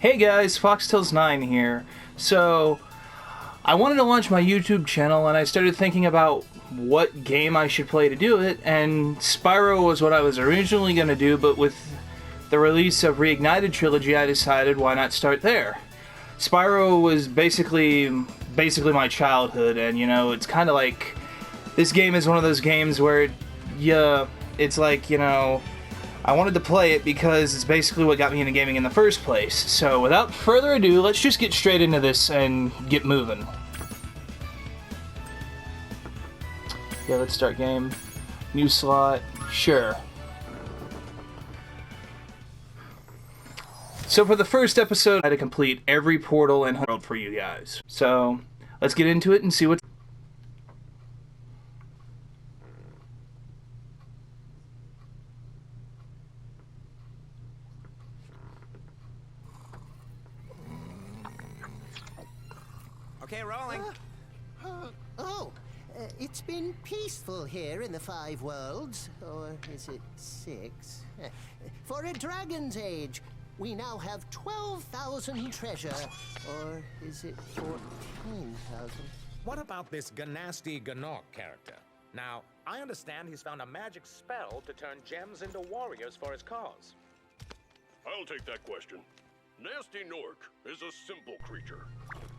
Hey guys, Foxtailsnine here. So, I wanted to launch my YouTube channel and I started thinking about what game I should play to do it, and Spyro was what I was originally going to do, but with the release of Reignited Trilogy I decided why not start there. Spyro was basically my childhood, and you know, it's kind of like, this game is one of those games where it's like, you know, I wanted to play it because it's basically what got me into gaming in the first place. So without further ado, let's just get straight into this and get moving. Yeah, let's start game. New slot, sure. So for the first episode, I had to complete every portal and world for you guys. So let's get into it and see what's... Okay, rolling. It's been peaceful here in the 5 worlds, or is it 6? For a dragon's age, we now have 12,000 treasure, or is it 14,000? What about this Ganasty Ganok character? Now, I understand he's found a magic spell to turn gems into warriors for his cause. I'll take that question. Nasty Nork is a simple creature.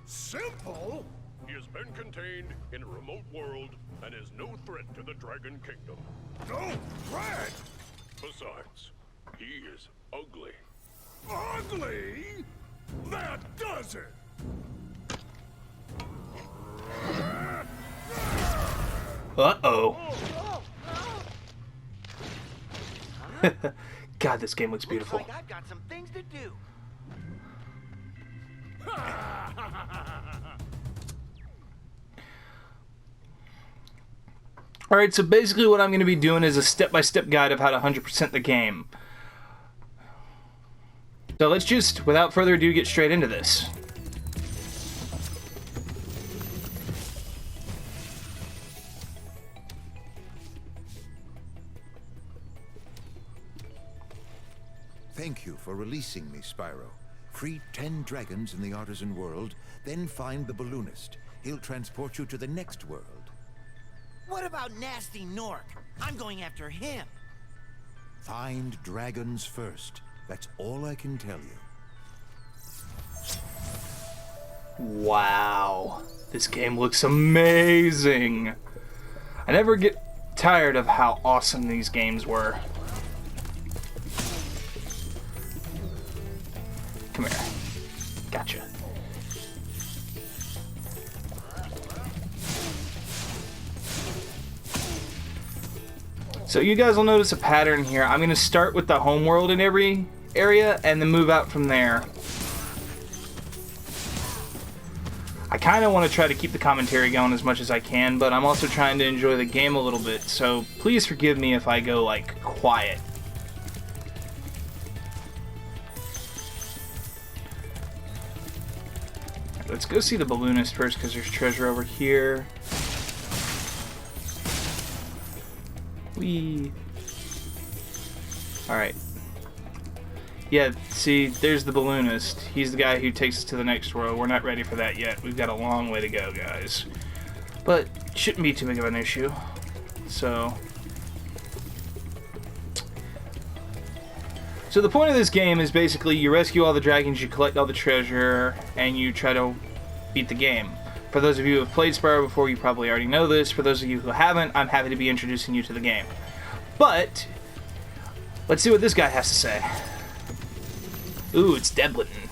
Simple? He has been contained in a remote world and is no threat to the Dragon Kingdom. No threat? Besides, he is ugly. Ugly? That does it! Uh-oh. God, this game looks beautiful. Looks like I've got some things to do. Alright, so basically what I'm going to be doing is a step-by-step guide of how to 100% the game. So let's just, without further ado, get straight into this. Thank you for releasing me, Spyro. Free 10 dragons in the Artisan world, then find the balloonist. He'll transport you to the next world. What about Nasty Nork? I'm going after him. Find dragons first. That's all I can tell you. Wow. This game looks amazing. I never get tired of how awesome these games were. Come here. Gotcha. So you guys will notice a pattern here. I'm going to start with the home world in every area and then move out from there. I kind of want to try to keep the commentary going as much as I can, but I'm also trying to enjoy the game a little bit, so please forgive me if I go, like, quiet. Let's go see the balloonist first, because there's treasure over here. Whee! Alright. Yeah, see, there's the balloonist. He's the guy who takes us to the next world. We're not ready for that yet. We've got a long way to go, guys. But shouldn't be too big of an issue. So the point of this game is basically you rescue all the dragons, you collect all the treasure, and you try to beat the game. For those of you who have played Spyro before, you probably already know this. For those of you who haven't, I'm happy to be introducing you to the game. But let's see what this guy has to say. Ooh, it's Deadlitten.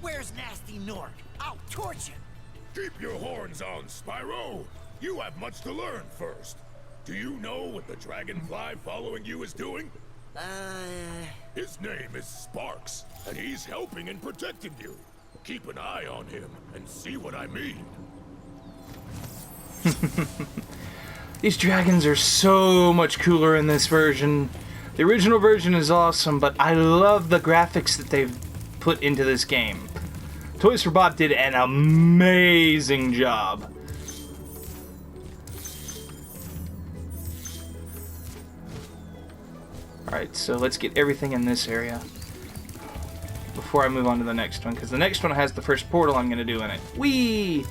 Where's Nasty Nork? I'll torch him. Keep your horns on, Spyro. You have much to learn first. Do you know what the dragonfly following you is doing? His name is Sparks, and he's helping and protecting you. Keep an eye on him and see what I mean. These dragons are so much cooler in this version. The original version is awesome, but I love the graphics that they've put into this game. Toys for Bob did an amazing job. Alright, so let's get everything in this area. before I move on to the next one, because the next one has the first portal I'm going to do in it. Whee!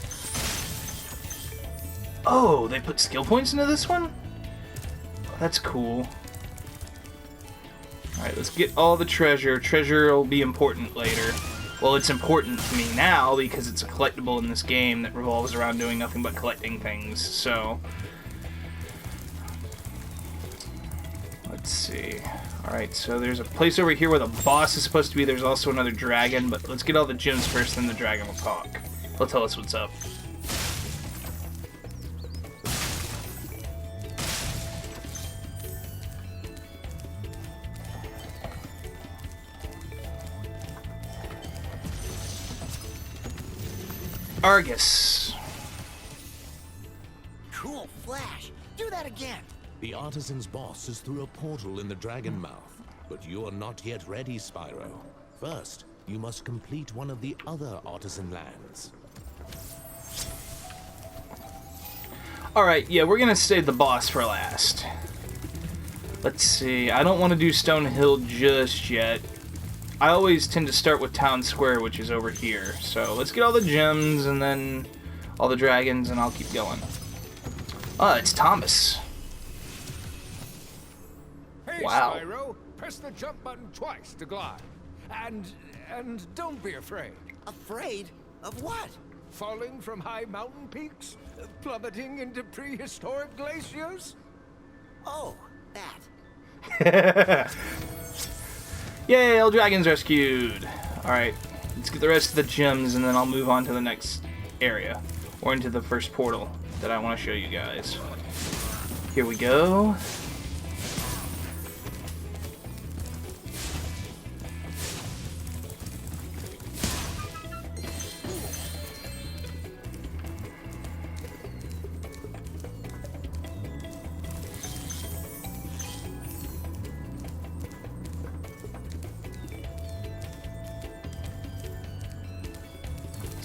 Oh, they put skill points into this one? Oh, that's cool. Alright, let's get all the treasure. Treasure will be important later. Well, it's important to me now because it's a collectible in this game that revolves around doing nothing but collecting things, so... Let's see. Alright, so there's a place over here where the boss is supposed to be. There's also another dragon, but let's get all the gems first, then the dragon will talk. He'll tell us what's up. Argus. Cool flash. Do that again. The Artisans' boss is through a portal in the Dragon Mouth, but you are not yet ready, Spyro. First, you must complete one of the other Artisan lands. Alright, yeah, we're gonna save the boss for last. Let's see, I don't want to do Stone Hill just yet. I always tend to start with Town Square, which is over here. So let's get all the gems and then all the dragons, and I'll keep going. It's Thomas. Hey, Wow. Spyro, press the jump button twice to glide. And don't be afraid. Afraid? Of what? Falling from high mountain peaks? Plummeting into prehistoric glaciers? Oh, that. Yay, all dragons rescued. Alright, let's get the rest of the gems and then I'll move on to the next area. Or into the first portal that I want to show you guys. Here we go.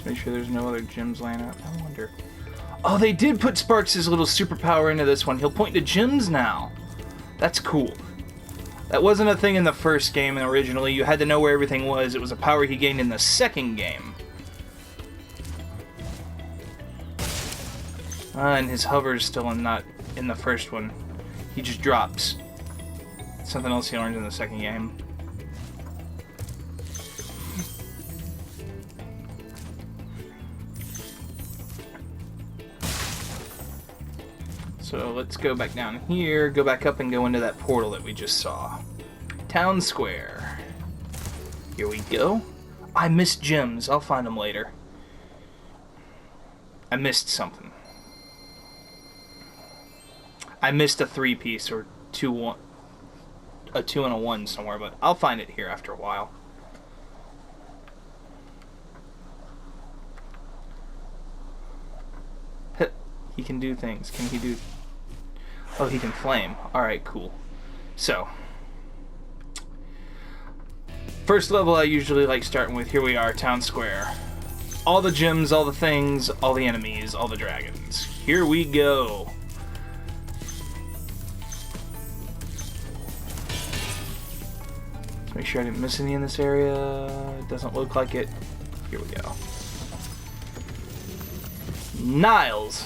Make sure there's no other gems laying out. I wonder. Oh, they did put Sparks' little superpower into this one. He'll point to gems now. That's cool. That wasn't a thing in the first game originally. You had to know where everything was. It was a power he gained in the second game. And his hover's still not in the first one. He just drops. Something else he learned in the second game. So let's go back down here, go back up and go into that portal that we just saw. Town Square. Here we go. I missed gems. I'll find them later. I missed something. I missed a 3-piece or a 2 and a 1 somewhere, but I'll find it here after a while. He can do things. Can he do... Oh, he can flame. Alright, cool. So, first level I usually like starting with, here we are, Town Square. All the gems, all the things, all the enemies, all the dragons. Here we go. Let's make sure I didn't miss any in this area. It doesn't look like it. Here we go. Niles.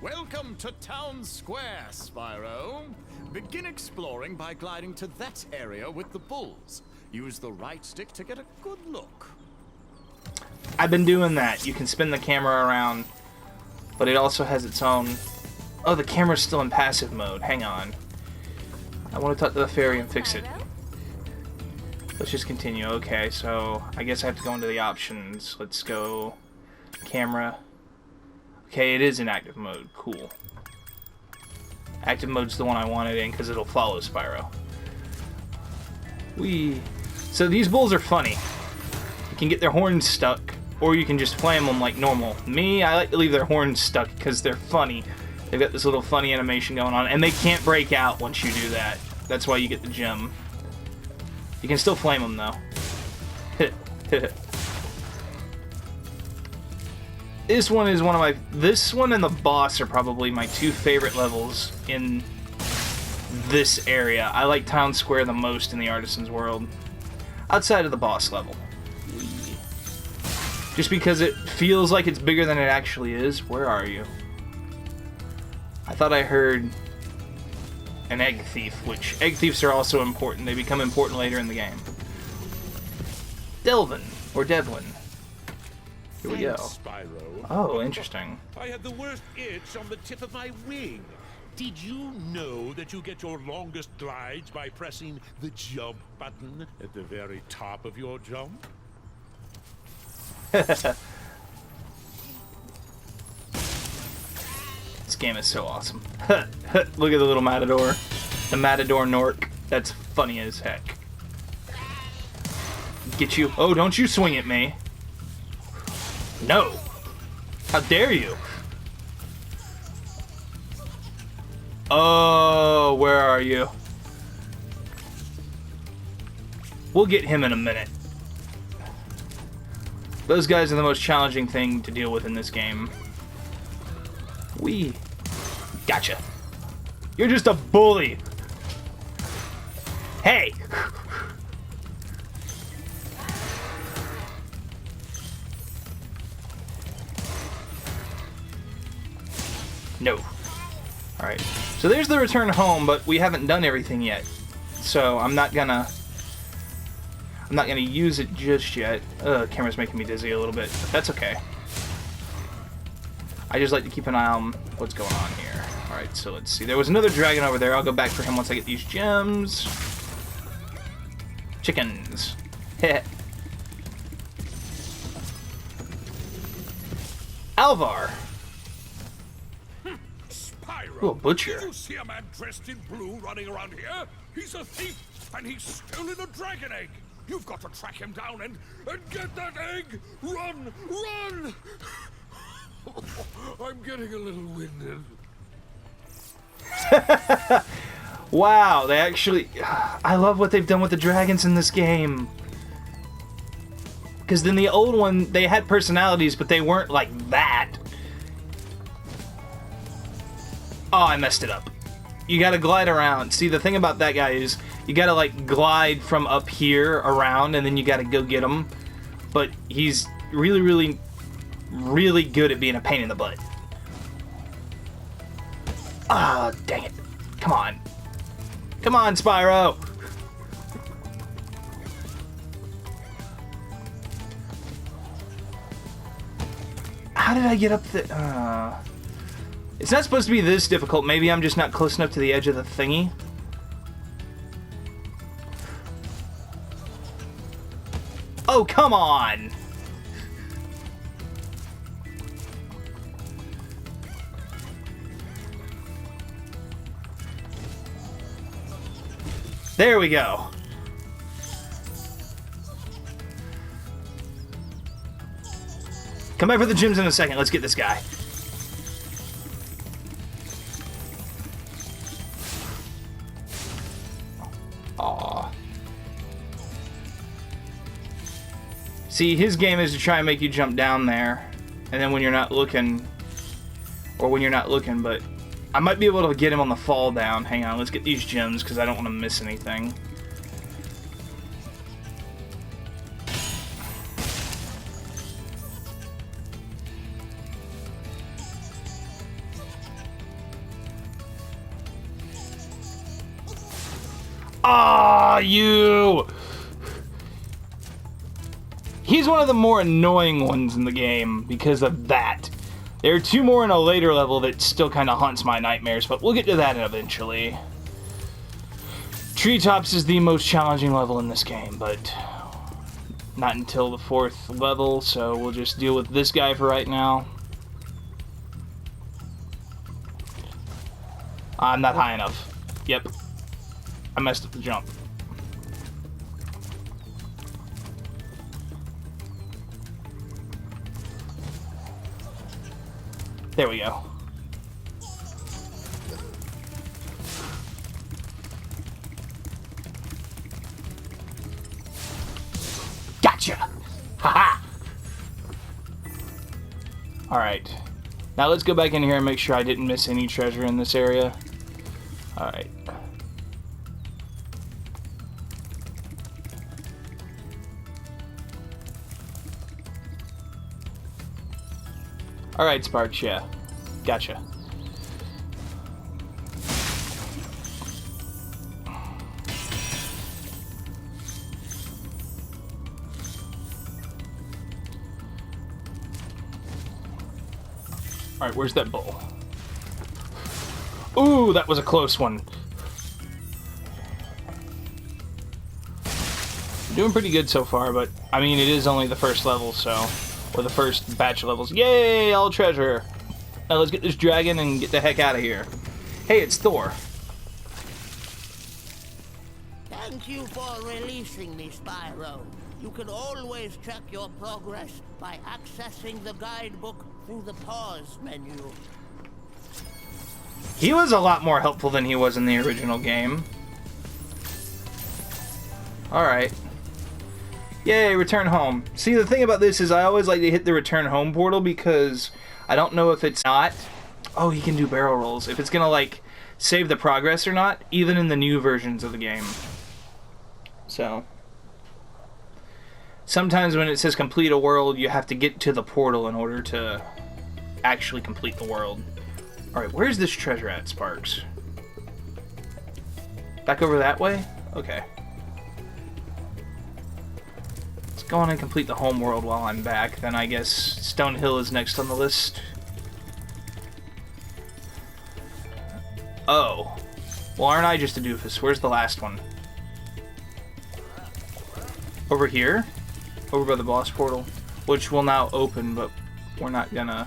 Welcome to Town Square, Spyro. Begin exploring by gliding to that area with the bulls. Use the right stick to get a good look. I've been doing that. You can spin the camera around, but it also has its own... Oh, the camera's still in passive mode. Hang on. I want to talk to the fairy and fix it. Let's just continue. Okay, so I guess I have to go into the options. Let's go... Camera... Okay, it is in active mode. Cool. Active mode's the one I wanted in because it'll follow Spyro. So these bulls are funny. You can get their horns stuck, or you can just flame them like normal. Me, I like to leave their horns stuck because they're funny. They've got this little funny animation going on, and they can't break out once you do that. That's why you get the gem. You can still flame them though. This one is one of my... This one and the boss are probably my two favorite levels in this area. I like Town Square the most in the Artisans world. outside of the boss level. Just because it feels like it's bigger than it actually is. Where are you? I thought I heard an egg thief, which egg thieves are also important. They become important later in the game. Delvin, or Devlin. Here we go. Spyro. Oh, interesting. I had the worst itch on the tip of my wing. Did you know that you get your longest glides by pressing the jump button at the very top of your jump? This game is so awesome. Look at the little matador. The matador Nork. That's funny as heck. Get you. Oh, don't you swing at me. No. How dare you? Oh, where are you? We'll get him in a minute. Those guys are the most challenging thing to deal with in this game. Gotcha. You're just a bully. Hey. No. Alright. So there's the return home, but we haven't done everything yet. So I'm not gonna use it just yet. Camera's making me dizzy a little bit, but that's okay. I just like to keep an eye on what's going on here. Alright, so let's see. There was another dragon over there. I'll go back for him once I get these gems. Chickens. Heh. Alvar. Spyro, Oh, butcher. Did you see a man dressed in blue running around here? He's a thief, and he's stolen a dragon egg. You've got to track him down and get that egg. Run, run! I'm getting a little winded. Wow, they actually... I love what they've done with the dragons in this game. Because in the old one, they had personalities, but they weren't like that. Oh, I messed it up. You gotta glide around. See, the thing about that guy is you gotta, like, glide from up here around, and then you gotta go get him. But he's really, really, really good at being a pain in the butt. Ah, dang it. Come on. Come on, Spyro! How did I get up the... It's not supposed to be this difficult. Maybe I'm just not close enough to the edge of the thingy. Oh, come on! There we go. Come back for the gems in a second. Let's get this guy. Aw. See, his game is to try and make you jump down there, and then when you're not looking, or when you're not looking, but I might be able to get him on the fall down. Hang on, let's get these gems, because I don't want to miss anything. Ah, you! He's one of the more annoying ones in the game because of that. There are two more in a later level that still kind of haunts my nightmares, but we'll get to that eventually. Treetops is the most challenging level in this game, but not until the 4th level, so we'll just deal with this guy for right now. I'm not high enough. Yep. I messed up the jump. There we go. Gotcha! Haha! Alright. Now let's go back in here and make sure I didn't miss any treasure in this area. Alright. Alright, Sparks, yeah. Gotcha. Alright, where's that bull? Ooh, that was a close one. Doing pretty good so far, but I mean, it is only the first level, so... Or the first batch of levels. Yay, all treasure! Now let's get this dragon and get the heck out of here. Hey, it's Thor. Thank you for releasing me, Spyro. You can always check your progress by accessing the guidebook through the pause menu. He was a lot more helpful than he was in the original game. Alright. Yay, return home. See, the thing about this is I always like to hit the return home portal because I don't know if it's not... Oh, he can do barrel rolls. If it's gonna, like, save the progress or not, even in the new versions of the game. So... Sometimes when it says complete a world, you have to get to the portal in order to actually complete the world. Alright, where's this treasure at, Sparks? Back over that way? Okay. Let's go on and complete the home world while I'm back. Then I guess Stone Hill is next on the list. Oh. Well, aren't I just a doofus? Where's the last one? Over here? Over by the boss portal, which will now open, but we're not gonna...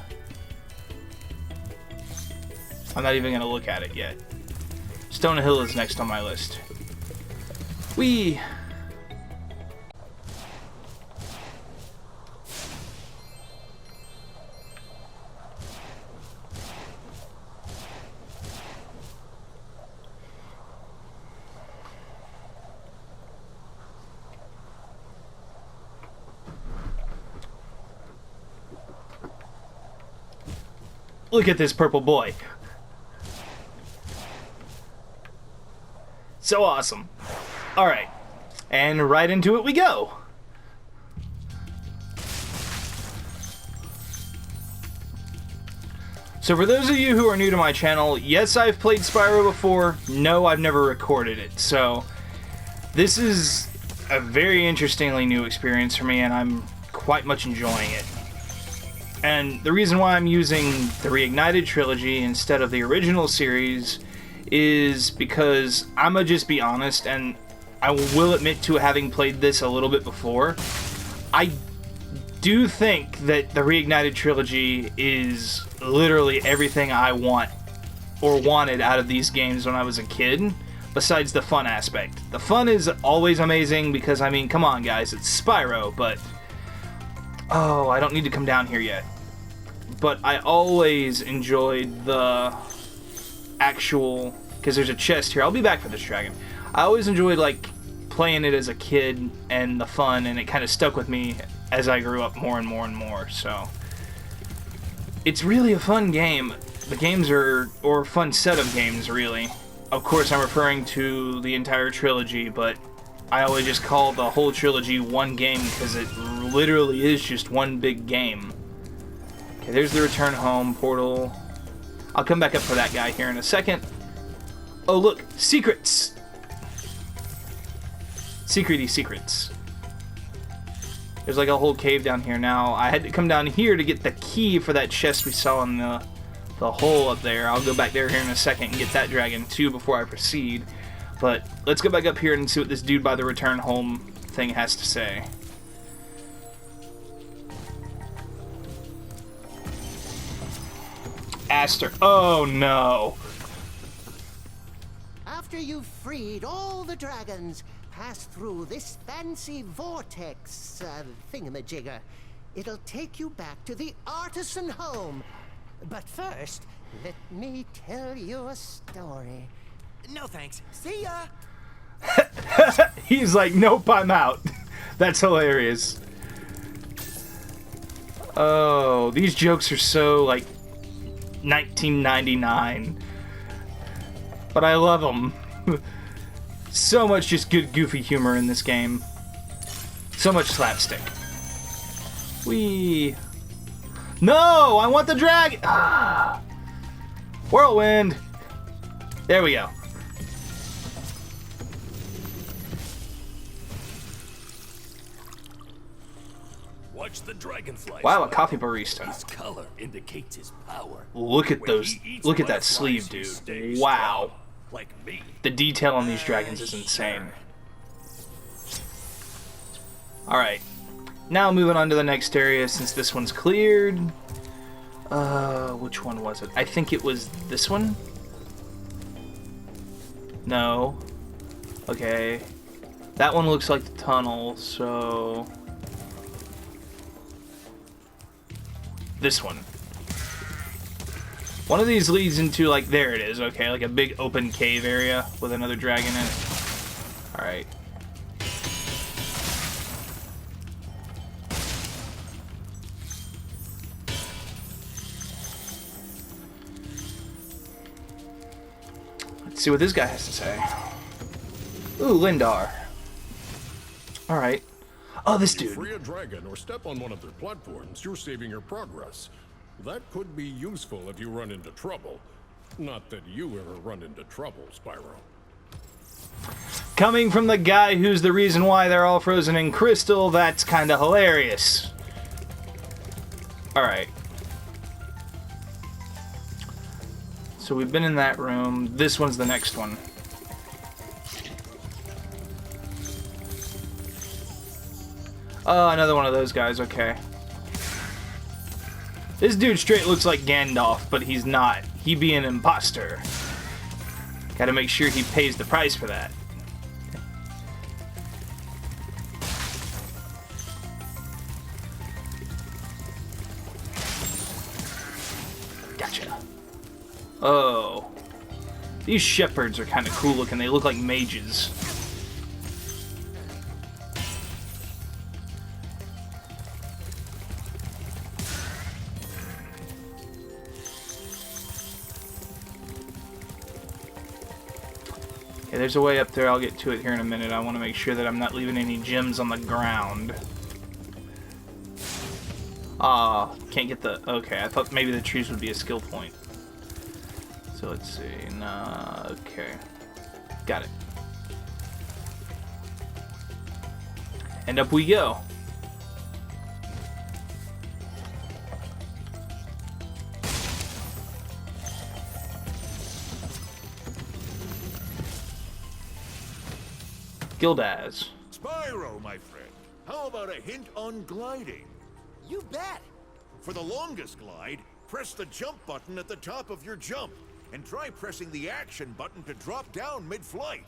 I'm not even gonna look at it yet. Stone Hill is next on my list. Whee! Look at this purple boy. So awesome. Alright. And right into it we go. So for those of you who are new to my channel, yes, I've played Spyro before. No, I've never recorded it. So this is a very interestingly new experience for me, and I'm quite much enjoying it. And the reason why I'm using the Reignited Trilogy instead of the original series is because I'm gonna just be honest, and I will admit to having played this a little bit before. I do think that the Reignited Trilogy is literally everything I want or wanted out of these games when I was a kid, besides the fun aspect. The fun is always amazing because, I mean, come on guys, it's Spyro, but... Oh, I don't need to come down here yet. But I always enjoyed the actual... Because there's a chest here. I'll be back for this dragon. I always enjoyed, like, playing it as a kid and the fun, and it kind of stuck with me as I grew up more and more and more, so... It's really a fun game. The games are... or a fun set of games, really. Of course, I'm referring to the entire trilogy, but... I always just call the whole trilogy one game because it literally is just one big game. Okay, there's the return home portal. I'll come back up for that guy here in a second. Oh look, secrets! Secrety secrets. There's like a whole cave down here now. I had to come down here to get the key for that chest we saw in the hole up there. I'll go back there here in a second and get that dragon too before I proceed. But let's go back up here and see what this dude by the return home thing has to say. Aster. Oh no. After you've freed all the dragons, pass through this fancy vortex thingamajigger. It'll take you back to the artisan home. But first, let me tell you a story. No thanks. See ya! He's like, nope, I'm out. That's hilarious. Oh, these jokes are so, like, 1999. But I love them. So much just good, goofy humor in this game. So much slapstick. Whee! No! I want the dragon! Ah. Whirlwind! There we go. Watch the dragonfly. Wow, a coffee barista. His color indicates his power. Look at When those. he eats Look at that butterflies, sleeve, he dude. stays Wow. strong, like me. The detail on these dragons is insane. Alright. Now moving on to the next area since this one's cleared. Which one was it? I think it was this one? No. Okay. That one looks like the tunnel, so... This one. One of these leads into, like, there it is, okay, like a big open cave area with another dragon in it. Alright. Let's see what this guy has to say. Ooh, Lindar. Alright. Oh, this dude. Free a dragon or step on one of their platforms, you're saving your progress. That could be useful if you run into trouble. Not that you ever run into trouble, Spyro. Coming from the guy who's the reason why they're all frozen in crystal, that's kinda hilarious. Alright. So we've been in that room. This one's the next one. Oh, another one of those guys, okay. This dude straight looks like Gandalf, but he's not. He be an imposter. Gotta make sure he pays the price for that. Gotcha. Oh. These shepherds are kind of cool looking. They look like mages. Okay, there's a way up there. I'll get to it here in a minute. I want to make sure that I'm not leaving any gems on the ground. Ah, can't get the... Okay, I thought maybe the trees would be a skill point. So let's see. Nah, okay. Got it. And up we go. Gildaz. Spyro, my friend, how about a hint on gliding? You bet. For the longest glide, press the jump button at the top of your jump, and try pressing the action button to drop down mid-flight.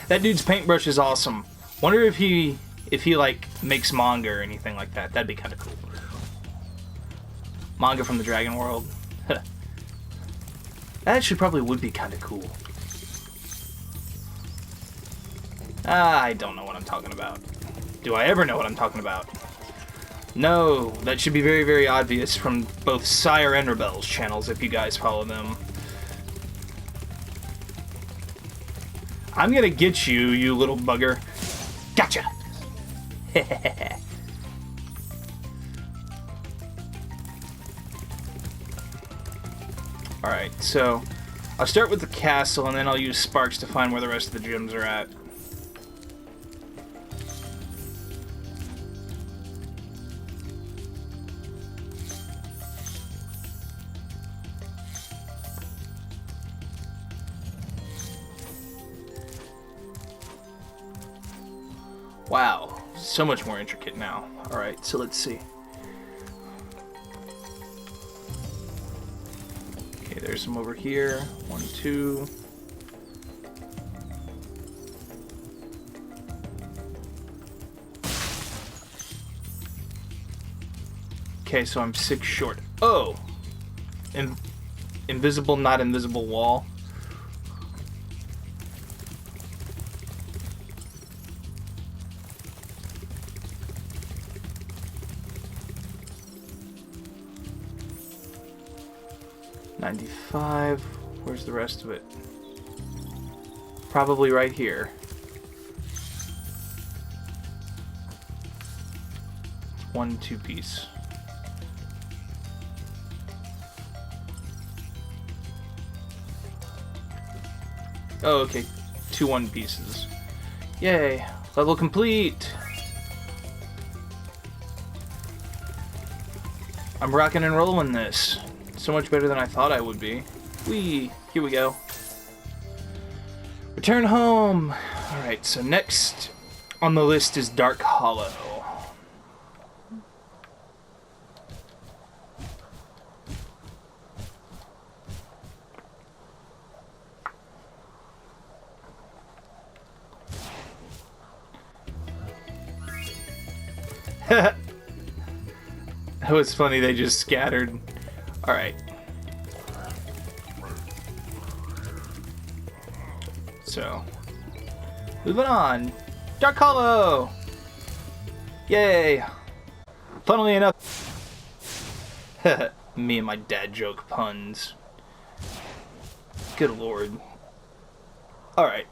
That dude's paintbrush is awesome. Wonder if he like makes manga or anything like that. That'd be kind of cool. Manga from the Dragon World. That actually probably would be kind of cool. I don't know what I'm talking about. Do I ever know what I'm talking about? No, that should be very, very obvious from both Sire and Rebel's channels if you guys follow them. I'm gonna get you, you little bugger. Gotcha! Alright, so I'll start with the castle and then I'll use sparks to find where the rest of the gems are at. Wow, so much more intricate now. Alright, so let's see. Okay, there's some over here. 1, 2. Okay, so I'm 6 short. Oh! Invisible, not invisible wall. $95. Where's the rest of it? Probably right here. 1 2-piece. Oh, okay. 2 1-pieces. Yay! Level complete! I'm rocking and rolling this. So much better than I thought I would be. Whee! Here we go. Return home! Alright, so next on the list is Dark Hollow. That was funny, they just scattered. Alright. So, moving on. Dark Hollow! Yay! Funnily enough... Me and my dad joke puns. Good lord. Alright.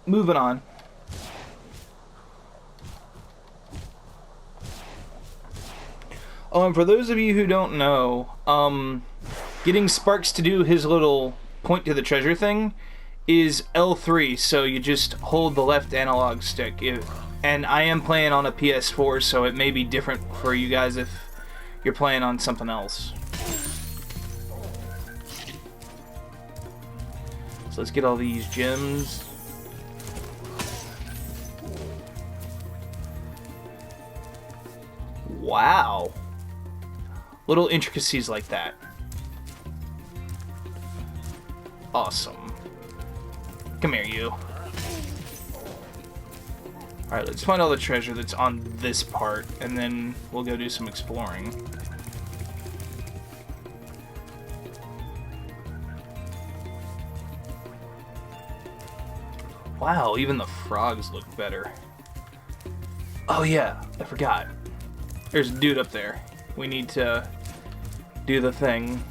Moving on. Oh, and for those of you who don't know, getting Sparks to do his little point to the treasure thing is L3, so you just hold the left analog stick. And I am playing on a PS4, so it may be different for you guys if you're playing on something else. So let's get all these gems. Wow. Little intricacies like that. Awesome. Come here, you. Alright, let's find all the treasure that's on this part, and then we'll go do some exploring. Wow, even the frogs look better. Oh yeah, I forgot. There's a dude up there. We need to do the thing.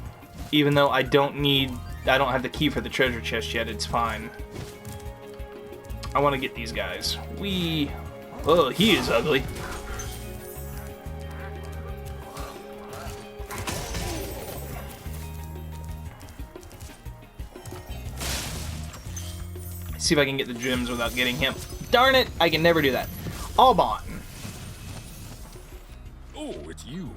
Even though I don't have the key for the treasure chest yet, it's fine. I want to get these guys. Oh, he is ugly. Let's see if I can get the gems without getting him. Darn it, I can never do that. Alban. Oh, it's you.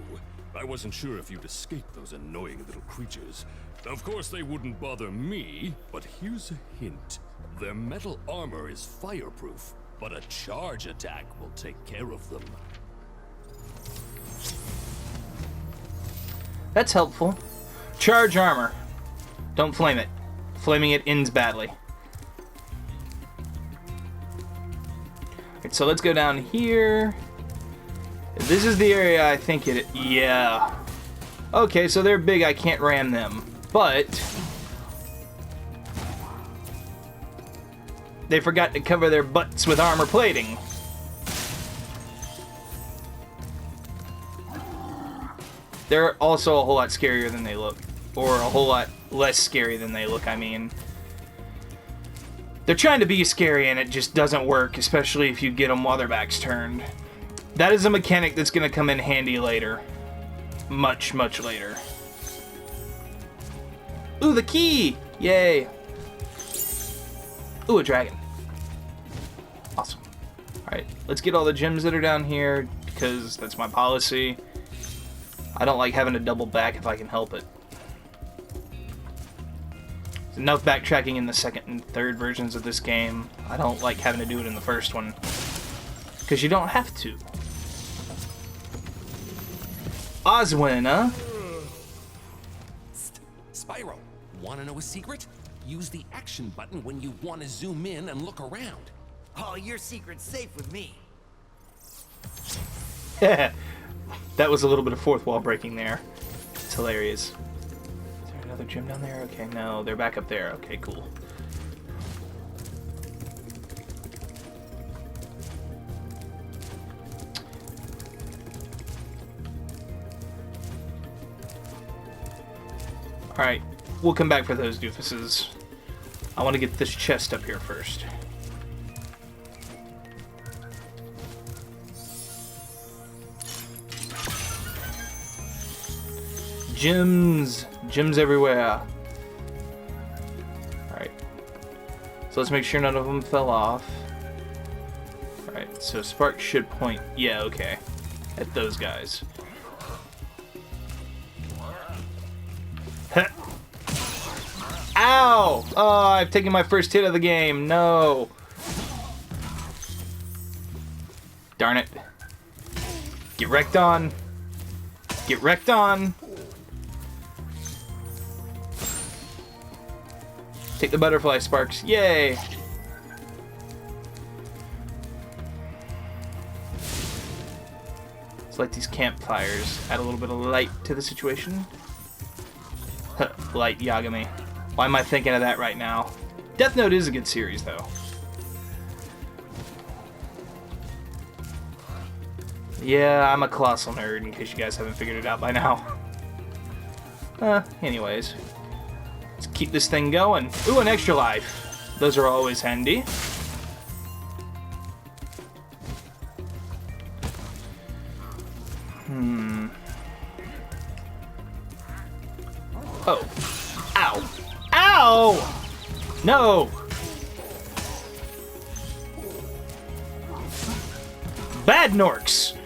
I wasn't sure if you'd escape those annoying little creatures. Of course they wouldn't bother me, but here's a hint. Their metal armor is fireproof, but a charge attack will take care of them. That's helpful. Charge armor. Don't flame it. Flaming it ends badly. Alright, so let's go down here. This is the area I think it... Yeah. Okay, so they're big, I can't ram them. But... they forgot to cover their butts with armor plating. They're also a whole lot scarier than they look. Or a whole lot less scary than they look, I mean. They're trying to be scary and it just doesn't work, especially if you get them while their back's turned. That is a mechanic that's going to come in handy later. Much, much later. Ooh, the key! Yay! Ooh, a dragon. Awesome. Alright, let's get all the gems that are down here, because that's my policy. I don't like having to double back if I can help it. There's enough backtracking in the second and third versions of this game. I don't like having to do it in the first one. Because you don't have to. Oswin, huh? Spyro, wanna know a secret? Use the action button when you want to zoom in and look around. Oh, your secret's safe with me. That was a little bit of fourth wall breaking there. It's hilarious. Is there another gem down there? Okay, no, they're back up there. Okay, cool. Alright, we'll come back for those doofuses. I want to get this chest up here first. Gems. Gems everywhere. Alright. So let's make sure none of them fell off. Alright, so Sparks should point... Yeah, okay. At those guys. Huh. Ow! Oh, I've taken my first hit of the game. No. Darn it. Get wrecked on. Get wrecked on. Take the butterfly, Sparks. Yay! Let's light these campfires. Add a little bit of light to the situation. Light Yagami. Why am I thinking of that right now? Death Note is a good series, though. Yeah, I'm a colossal nerd, in case you guys haven't figured it out by now. Anyways. Let's keep this thing going. Ooh, an extra life. Those are always handy. Oh. Ow. Ow! No! Bad Norks!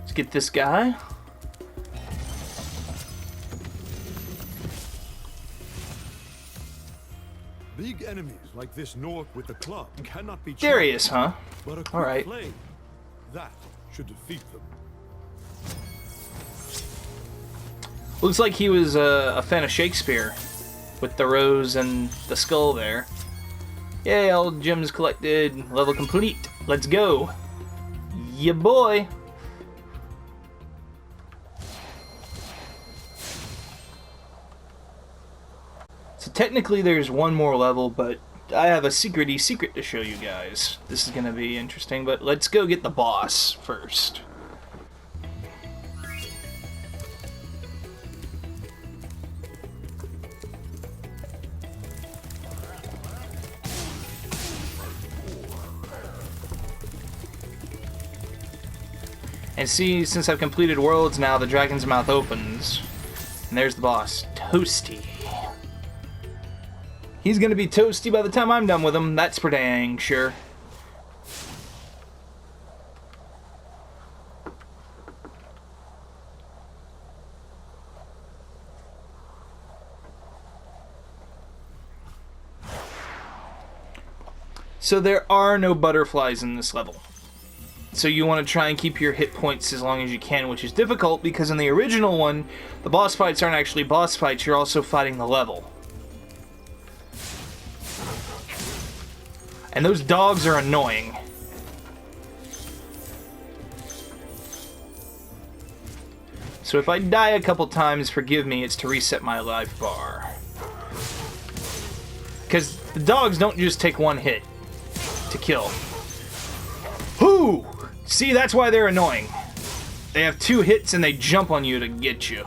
Let's get this guy. Big enemies like this Nork with the club cannot be Darius, huh? But a quick Alright. flame, that should defeat them. Looks like he was a fan of Shakespeare with the rose and the skull there. Yay, all gems collected. Level complete. Let's go. Yeah, boy. So technically there's one more level, but I have a secret to show you guys. This is going to be interesting, but let's go get the boss first. And see, since I've completed worlds now, the dragon's mouth opens. And there's the boss, Toasty. He's gonna be toasty by the time I'm done with him, that's for dang sure. So there are no butterflies in this level. So you want to try and keep your hit points as long as you can, which is difficult because in the original one, the boss fights aren't actually boss fights, you're also fighting the level. And those dogs are annoying. So if I die a couple times, forgive me, it's to reset my life bar. Because the dogs don't just take one hit to kill. Whoo! See, that's why they're annoying. They have 2 hits and they jump on you to get you.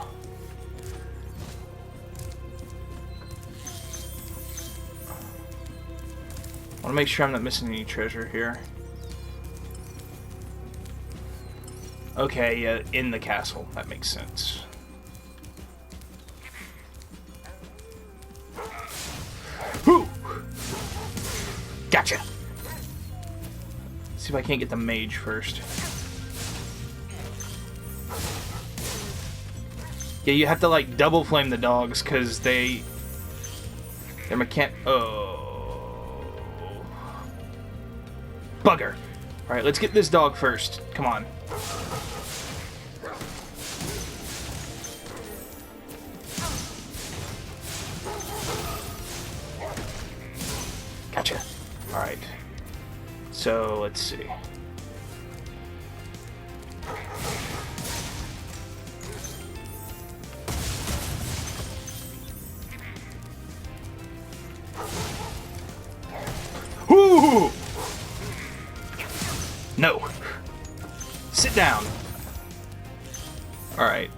I want to make sure I'm not missing any treasure here. Okay, yeah, in the castle. That makes sense. Whoo! Gotcha! See if I can't get the mage first. Yeah, you have to like double flame the dogs because they're oh. Bugger. Alright, let's get this dog first. Come on. Gotcha. Alright. So, let's see. Whoo! No. Sit down. Alright.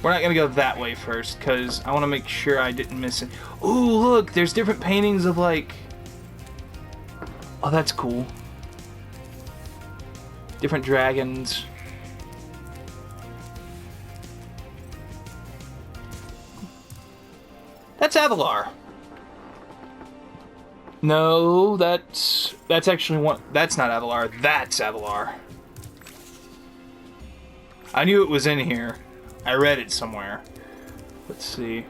we're not gonna go that way first, because I want to make sure I didn't miss it. Ooh, look, there's different paintings of, like... Oh, that's cool. Different dragons. That's Avalar. No, that's actually one. That's not Avalar. That's Avalar. I knew it was in here. I read it somewhere. Let's see.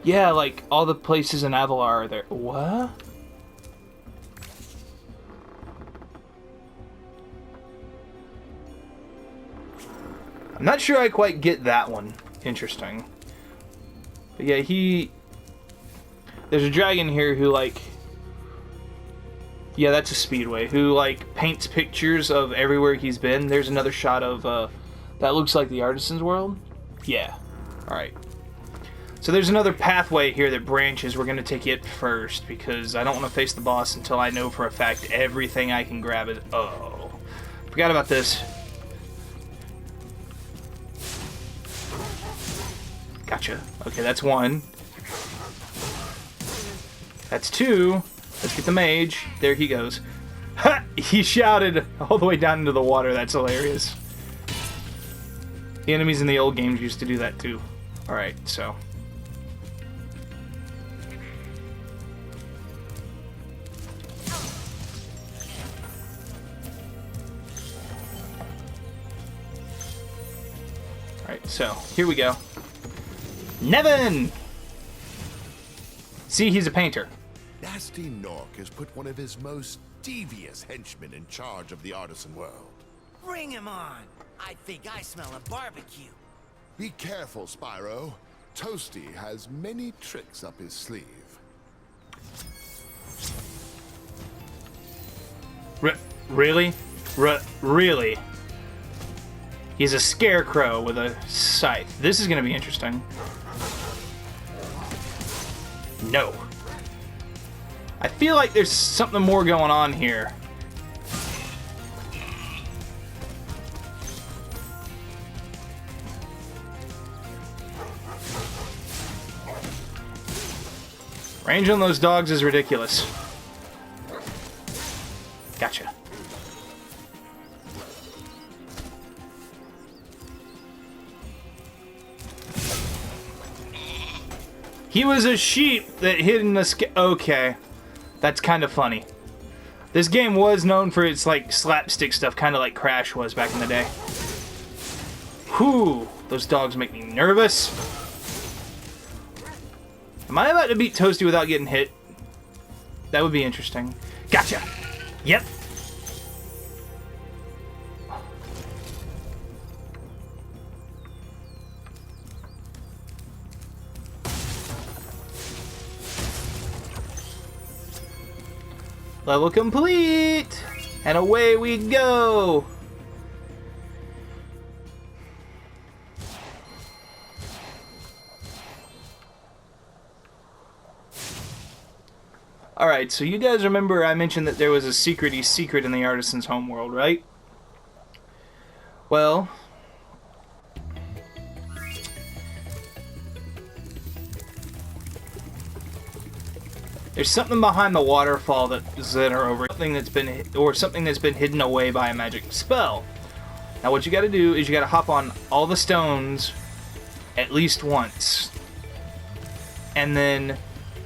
Yeah, like all the places in Avalar are there. What? I'm not sure I quite get that one. Interesting. But yeah, there's a dragon here who, like... Yeah, that's a speedway. Who, like, paints pictures of everywhere he's been. There's another shot of, that looks like the Artisans world. Yeah. Alright. So there's another pathway here that branches. We're going to take it first, because I don't want to face the boss until I know for a fact everything I can grab is... Oh. Forgot about this. Gotcha. Okay, that's one. That's two. Let's get the mage. There he goes. Ha! He shouted all the way down into the water. That's hilarious. The enemies in the old games used to do that too. Alright, so. Alright, so here we go. Nevin! See, he's a painter. Nasty Nork has put one of his most devious henchmen in charge of the artisan world. Bring him on! I think I smell a barbecue. Be careful, Spyro. Toasty has many tricks up his sleeve. Really? Really? He's a scarecrow with a scythe. This is gonna be interesting. No. I feel like there's something more going on here. Range on those dogs is ridiculous. Gotcha. He was a sheep that hid in the okay. That's kind of funny. This game was known for its, like, slapstick stuff, kind of like Crash was back in the day. Whew, those dogs make me nervous. Am I about to beat Toasty without getting hit? That would be interesting. Gotcha! Yep. Level complete! And away we go! Alright, so you guys remember I mentioned that there was a secret-y secret in the Artisan's homeworld, right? Well... there's something behind the waterfall that are over something that's been hidden away by a magic spell. Now what you gotta do is you gotta hop on all the stones at least once. And then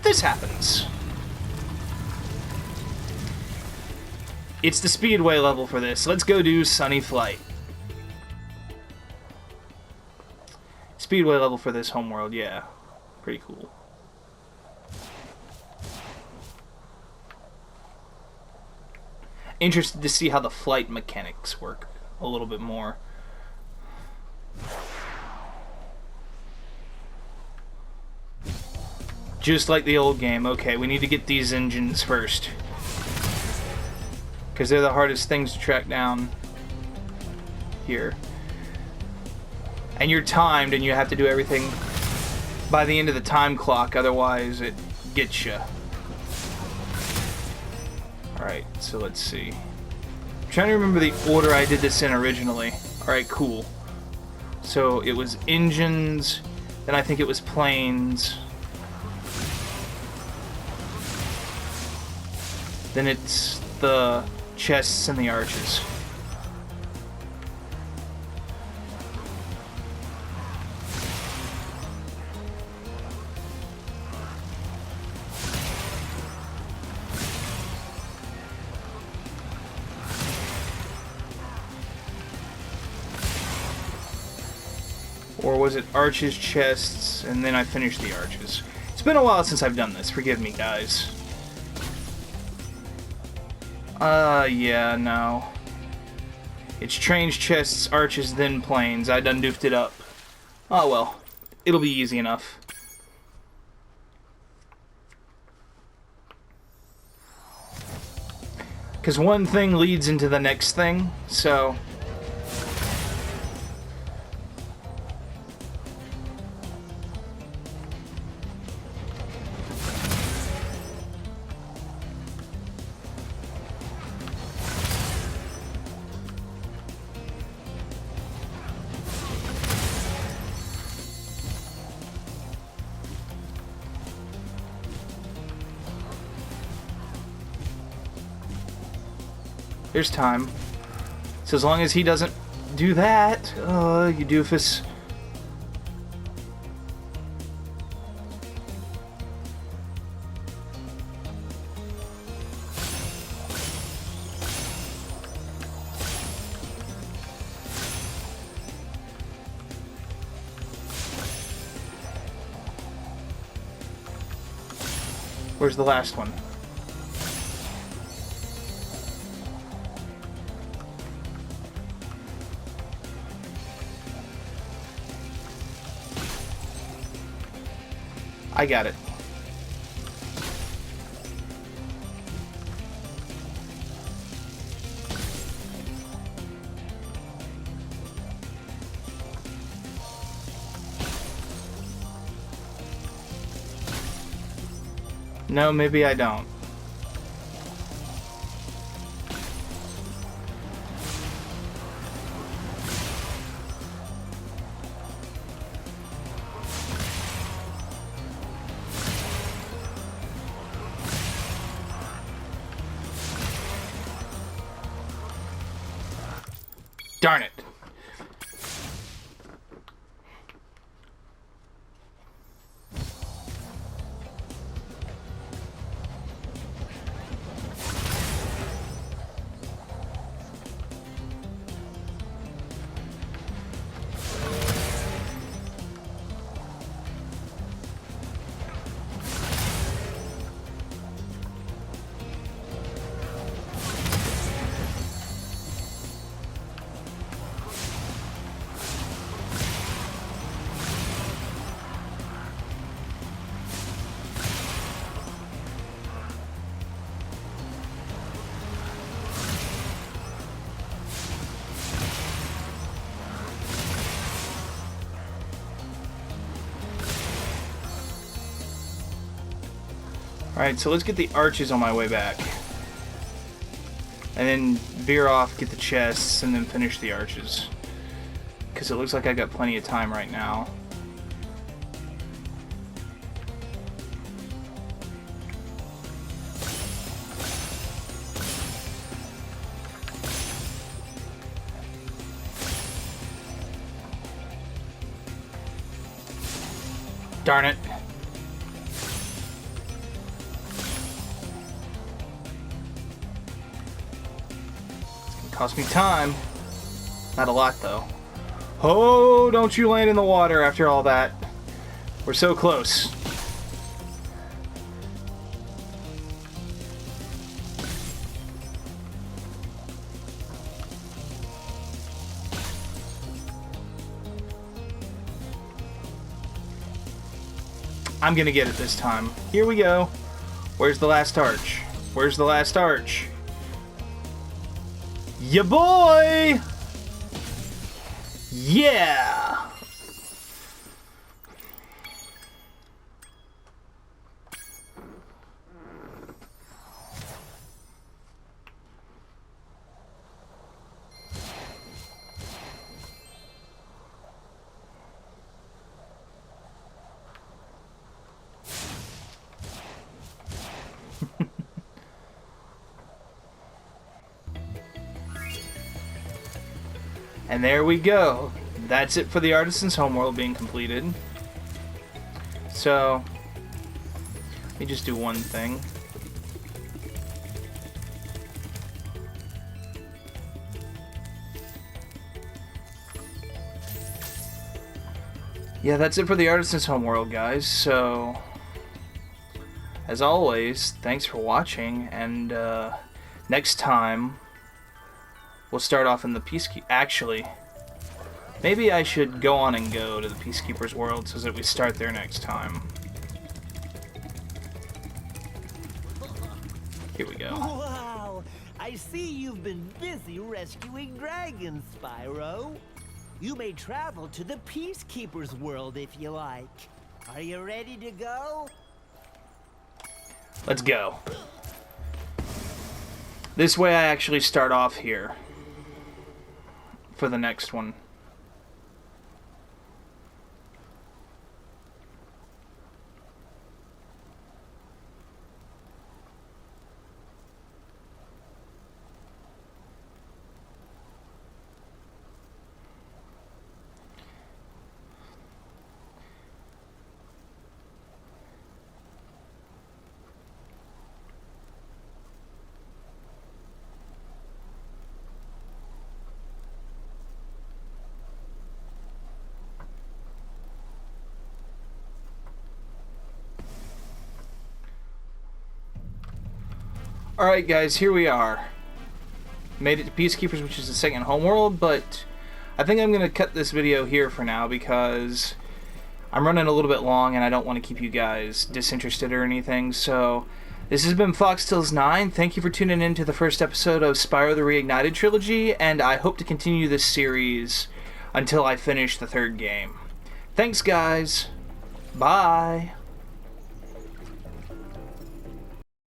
this happens. It's the speedway level for this. Let's go do Sunny Flight. Speedway level for this homeworld, yeah. Pretty cool. Interested to see how the flight mechanics work a little bit more. Just like the old game. Okay, we need to get these engines first, because they're the hardest things to track down here. And you're timed, and you have to do everything by the end of the time clock, otherwise it gets you. Alright, so let's see. I'm trying to remember the order I did this in originally. Alright, cool. So it was engines, Then I think it was plains. Then it's the chests and the arches. Or was it arches, chests, and then I finished the arches? It's been a while since I've done this. Forgive me, guys. Yeah, no. It's trains, chests, arches, then plains. I done doofed it up. Oh well. It'll be easy enough. Because one thing leads into the next thing, so... There's time. So as long as he doesn't do that, you doofus. Where's the last one? I got it. No, maybe I don't. Darn it. Alright, so let's get the arches on my way back. And then veer off, get the chests, and then finish the arches. Because it looks like I got plenty of time right now. Darn it. Cost me time. Not a lot, though. Oh, don't you land in the water after all that. We're so close. I'm gonna get it this time. Here we go. Where's the last arch? Where's the last arch? Ya boy! Yeah! And there we go. That's it for the Artisans homeworld being completed. So, let me just do one thing. Yeah, that's it for the Artisans homeworld, guys. So, as always, thanks for watching, and next time we'll start off in the Peacekeeper. Actually, maybe I should go on and go to the Peacekeeper's world so that we start there next time. Here we go. Wow! I see you've been busy rescuing dragons, Spyro. You may travel to the Peacekeeper's world if you like. Are you ready to go? Let's go. This way I actually start off here for the next one. Alright guys, here we are. Made it to Peacekeepers, which is the second homeworld, but I think I'm going to cut this video here for now because I'm running a little bit long and I don't want to keep you guys disinterested or anything. So, this has been Foxtailsnine. Thank you for tuning in to the first episode of Spyro the Reignited Trilogy, and I hope to continue this series until I finish the third game. Thanks guys. Bye.